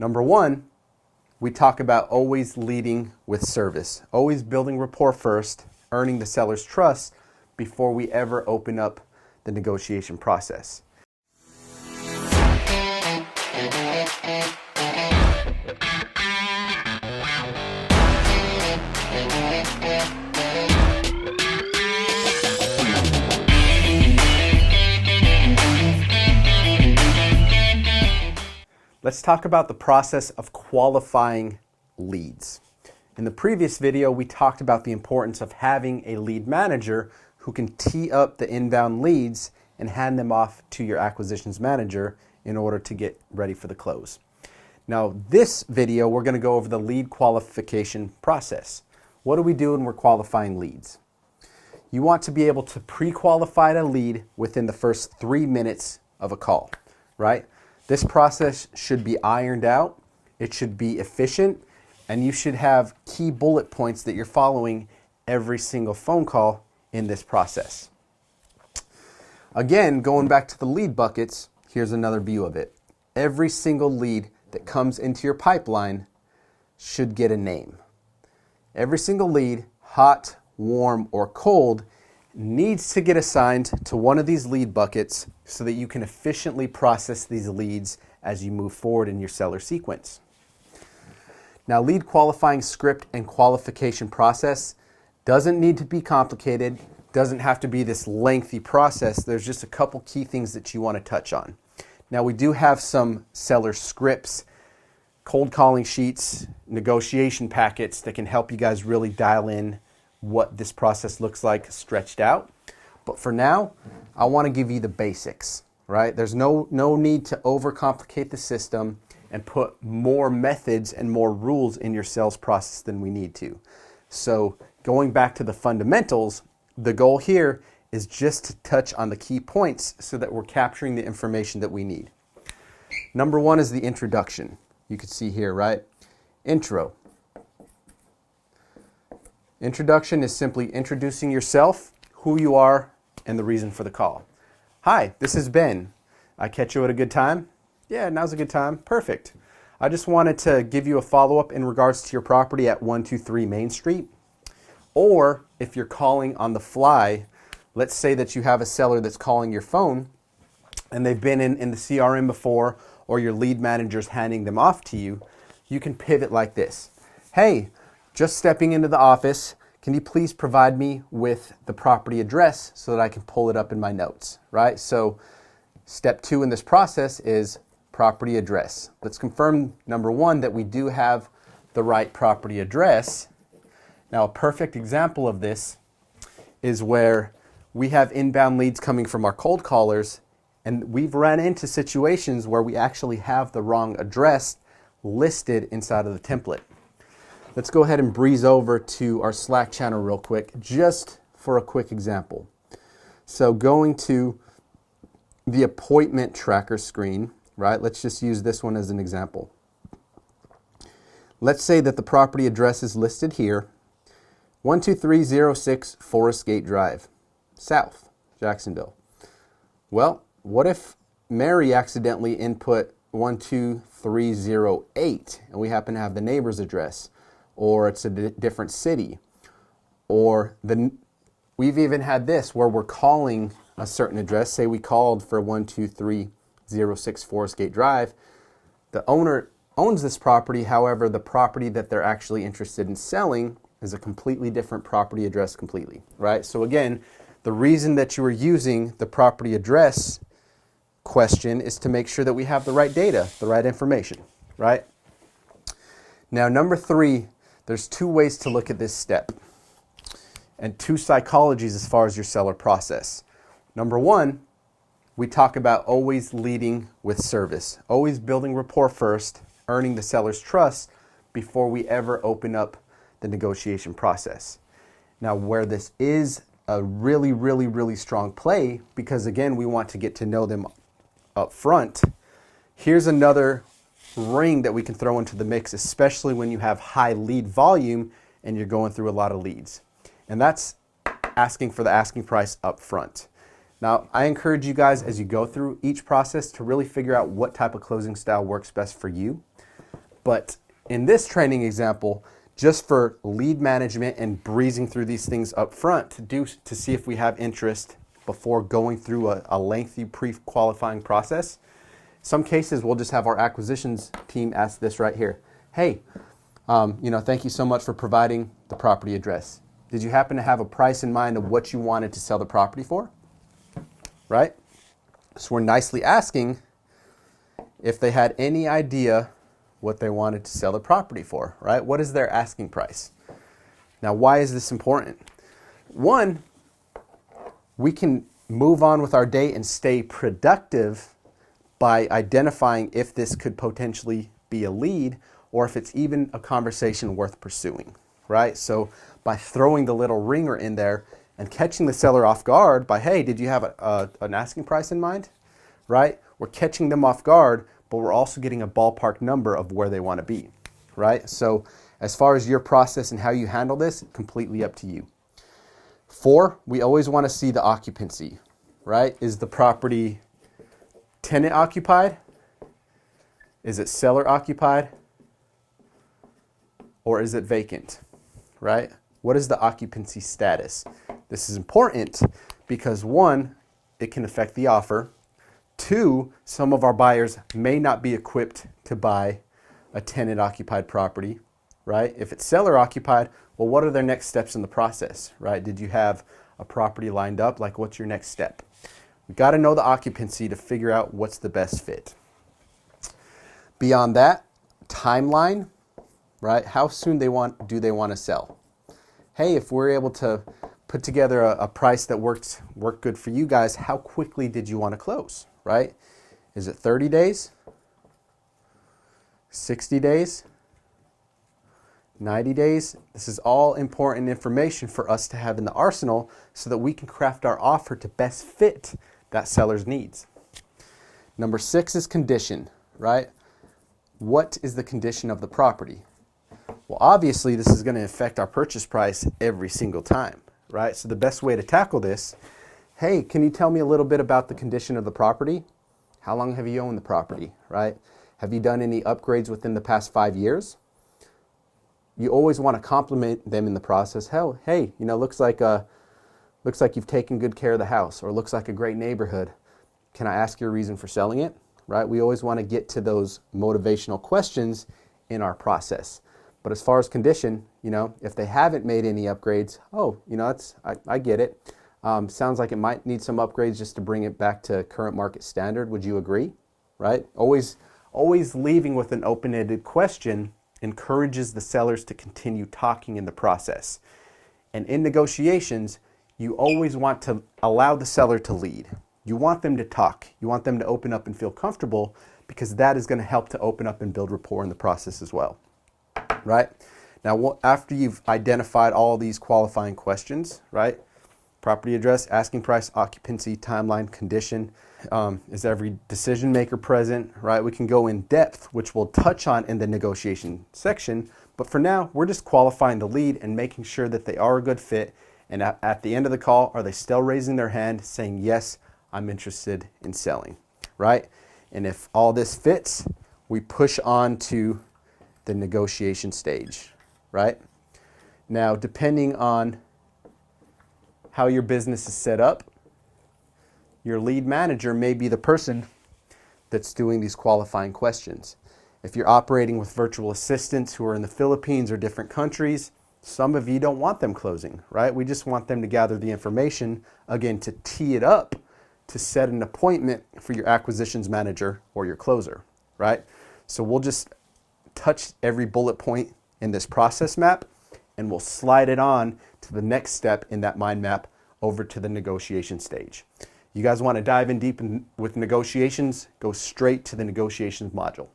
Number one, we talk about always leading with service, always building rapport first, earning the seller's trust before we ever open up the negotiation process. Let's talk about the process of qualifying leads. In the previous video, we talked about the importance of having a lead manager who can tee up the inbound leads and hand them off to your acquisitions manager in order to get ready for the close. Now, this video, we're going to go over the lead qualification process. What do we do when we're qualifying leads? You want to be able to pre-qualify a lead within the first 3 minutes of a call, right? This process should be ironed out, it should be efficient, and you should have key bullet points that you're following every single phone call in this process. Again, going back to the lead buckets, here's another view of it. Every single lead that comes into your pipeline should get a name. Every single lead, hot, warm, or cold, needs to get assigned to one of these lead buckets so that you can efficiently process these leads as you move forward in your seller sequence. Now, lead qualifying script and qualification process doesn't need to be complicated, doesn't have to be this lengthy process. There's just a couple key things that you want to touch on. Now, we do have some seller scripts, cold calling sheets, negotiation packets that can help you guys really dial in what this process looks like stretched out. But for now, I want to give you the basics, right? There's no need to overcomplicate the system and put more methods and more rules in your sales process than we need to. So going back to the fundamentals, the goal here is just to touch on the key points so that we're capturing the information that we need. Number one is the introduction. You can see here, right? Intro. Introduction is simply introducing yourself, who you are, and the reason for the call. Hi, this is Ben. I catch you at a good time? Yeah, now's a good time. Perfect. I just wanted to give you a follow-up in regards to your property at 123 Main Street. Or if you're calling on the fly, let's say that you have a seller that's calling your phone and they've been in the CRM before, or your lead manager's handing them off to you, you can pivot like this. Hey, just stepping into the office, can you please provide me with the property address so that I can pull it up in my notes, right? So step 2 in this process is property address. Let's confirm, number 1, that we do have the right property address. Now, a perfect example of this is where we have inbound leads coming from our cold callers, and we've run into situations where we actually have the wrong address listed inside of the template. Let's go ahead and breeze over to our Slack channel real quick, just for a quick example. So going to the appointment tracker screen, right? Let's just use this one as an example. Let's say that the property address is listed here, 12306 Forest Gate Drive, South, Jacksonville. Well, what if Mary accidentally input 12308 and we happen to have the neighbor's address? Or it's a different city, or we've even had this where we're calling a certain address. Say we called for 12306 Forest Gate Drive. The owner owns this property, however, the property that they're actually interested in selling is a completely different property address completely, right? So again, the reason that you are using the property address question is to make sure that we have the right data, the right information, right? Now, number 3, there's 2 ways to look at this step and 2 psychologies as far as your seller process. Number 1, we talk about always leading with service, always building rapport first, earning the seller's trust before we ever open up the negotiation process. Now, where this is a really strong play, because again, we want to get to know them up front, here's another ring that we can throw into the mix, especially when you have high lead volume and you're going through a lot of leads. And that's asking for the asking price up front. Now, I encourage you guys as you go through each process to really figure out what type of closing style works best for you. But in this training example, just for lead management and breezing through these things up front to see if we have interest before going through a lengthy pre-qualifying process, some cases we'll just have our acquisitions team ask this right here. Hey, thank you so much for providing the property address. Did you happen to have a price in mind of what you wanted to sell the property for? Right? So we're nicely asking if they had any idea what they wanted to sell the property for, right? What is their asking price? Now, why is this important? One, we can move on with our day and stay productive by identifying if this could potentially be a lead or if it's even a conversation worth pursuing, right? So by throwing the little ringer in there and catching the seller off guard by, hey, did you have an asking price in mind, right? We're catching them off guard, but we're also getting a ballpark number of where they want to be, right? So as far as your process and how you handle this, completely up to you. 4, we always want to see the occupancy, right? Is the property tenant occupied? Is it seller occupied? Or is it vacant, right? What is the occupancy status? This is important because 1, it can affect the offer. 2, some of our buyers may not be equipped to buy a tenant occupied property, right? If it's seller occupied, well, what are their next steps in the process, right? Did you have a property lined up? Like, what's your next step? We got to know the occupancy to figure out what's the best fit. Beyond that, timeline, right? How soon do they want to sell? Hey, if we're able to put together a price that worked good for you guys, how quickly did you want to close, right? Is it 30 days? 60 days? 90 days? This is all important information for us to have in the arsenal so that we can craft our offer to best fit that seller's needs. Number 6 is condition, right? What is the condition of the property? Well, obviously, this is going to affect our purchase price every single time, right? So the best way to tackle this, hey, can you tell me a little bit about the condition of the property? How long have you owned the property, right? Have you done any upgrades within the past 5 years? You always want to compliment them in the process. Hell, hey, looks like you've taken good care of the house, or looks like a great neighborhood. Can I ask your reason for selling it? Right? We always want to get to those motivational questions in our process. But as far as condition, if they haven't made any upgrades, I get it. Sounds like it might need some upgrades just to bring it back to current market standard. Would you agree? Right? Always leaving with an open-ended question encourages the sellers to continue talking in the process. And in negotiations, you always want to allow the seller to lead. You want them to talk. You want them to open up and feel comfortable because that is going to help to open up and build rapport in the process as well. Right? Now, after you've identified all these qualifying questions, right? Property address, asking price, occupancy, timeline, condition, is every decision maker present, right? We can go in depth, which we'll touch on in the negotiation section. But for now, we're just qualifying the lead and making sure that they are a good fit. And at the end of the call, are they still raising their hand saying, yes, I'm interested in selling, right? And if all this fits, we push on to the negotiation stage, right? Now, depending on how your business is set up, your lead manager may be the person that's doing these qualifying questions. If you're operating with virtual assistants who are in the Philippines or different countries, some of you don't want them closing, right? We just want them to gather the information, again, to tee it up, to set an appointment for your acquisitions manager or your closer, right? So we'll just touch every bullet point in this process map, and we'll slide it on to the next step in that mind map over to the negotiation stage. You guys want to dive in deep with negotiations, go straight to the negotiations module.